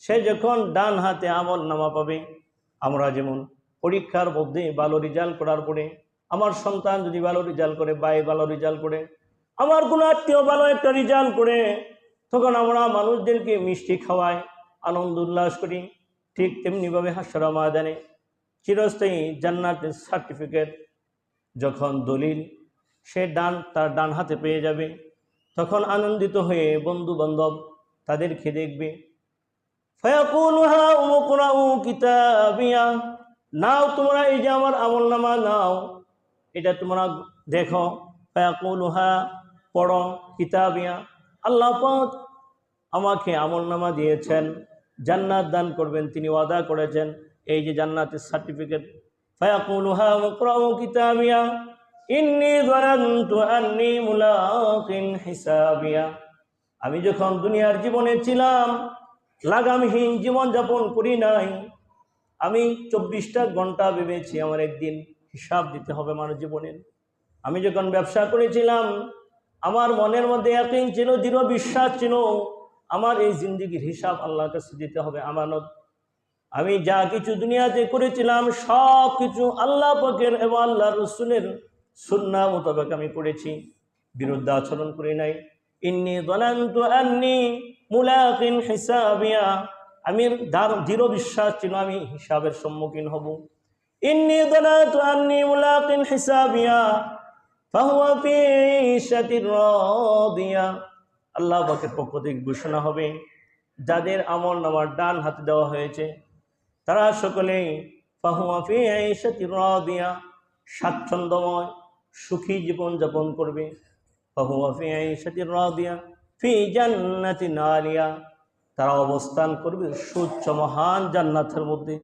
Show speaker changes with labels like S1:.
S1: সে যখন ডান হাতে আমল নামা পাবে, আমরা যেমন পরীক্ষার মধ্যে ভালো রেজাল্ট করার পরে, আমার সন্তান যদি ভালো রেজাল্ট করে, ভাই ভালো রেজাল্ট করে, আমার কোনো আত্মীয় ভালো একটা রেজাল্ট করে, তখন আমরা মানুষদেরকে মিষ্টি খাওয়াই, আনন্দ উল্লাস করি। ঠিক তেমনিভাবে হাসর ময়দানে চিরস্থায়ী জান্নাতের সার্টিফিকেট যখন দলিল সে তার ডান হাতে পেয়ে যাবে, তখন আনন্দিত হয়ে বন্ধু বান্ধব তাদেরকে দেখবে। ফায়াকুলুহা উমকুরাউ কিতাবিয়া, নাও তোমরা এই যে আমার আমলনামা নাও, এটা তোমরা দেখো। ফায়াকুলুহা, পড়ো, কিতাবিয়া, আল্লাহ পাক আমাকে আমলনামা দিয়েছেন, জান্নাত দান করবেন, তিনি ওয়াদা করেছেন, এই যে জান্নাতের সার্টিফিকেট। ফায়াকুলুহা উমকুরাউ কিতাবিয়া ইন্নী যানানতু আন্নী মুলাকিন হিসাবিয়া, আমি যখন দুনিয়ার জীবনে ছিলাম, লাগামহীন জীবনযাপন করি নাই, আমি 24টা ঘন্টা ভেবেছি আমার একদিন হিসাব দিতে হবে মানব জীবনের। আমি যখন ব্যবসা করেছিলাম, আমার মনের মধ্যে ইয়াকিন ছিল, দৃঢ় বিশ্বাস ছিল, আমার এই জিন্দেগির হিসাব আল্লাহর কাছে দিতে হবে, আমানত। আমি যা কিছু দুনিয়াতে করেছিলাম সব কিছু আল্লাহ পাকের এবং আল্লাহ রসুলের সুন্নাহ মোতাবেক আমি করেছি, বিরুদ্ধ আচরণ করি নাই। ইন্নী যানানতু আন্নী মুলাকিন হিসাবিয়া, আমি দৃঢ় বিশ্বাস ছিল আমি হিসাবের সম্মুখীন হব। ইন্নী যানানতু আন্নী মুলাকিন হিসাবিয়া ফাহুয়া ফি ঈশাতির রাদিয়া, আল্লাহ পাকের পক্ষ থেকে ঘোষণা হবে, যাদের আমল নামার ডান হাতে দেওয়া হয়েছে তারা সকলেই ফাহুয়া ফি ঈশাতির রাদিয়া, স্বাচ্ছন্দ্যময় সুখী জীবন যাপন করবে। ফাহুয়া ফি ঈশাতির রাদিয়া ফি জান্নাতিন আলিয়া, তারা অবস্থান করবে সুউচ্চ মহান জান্নাতের মধ্যে।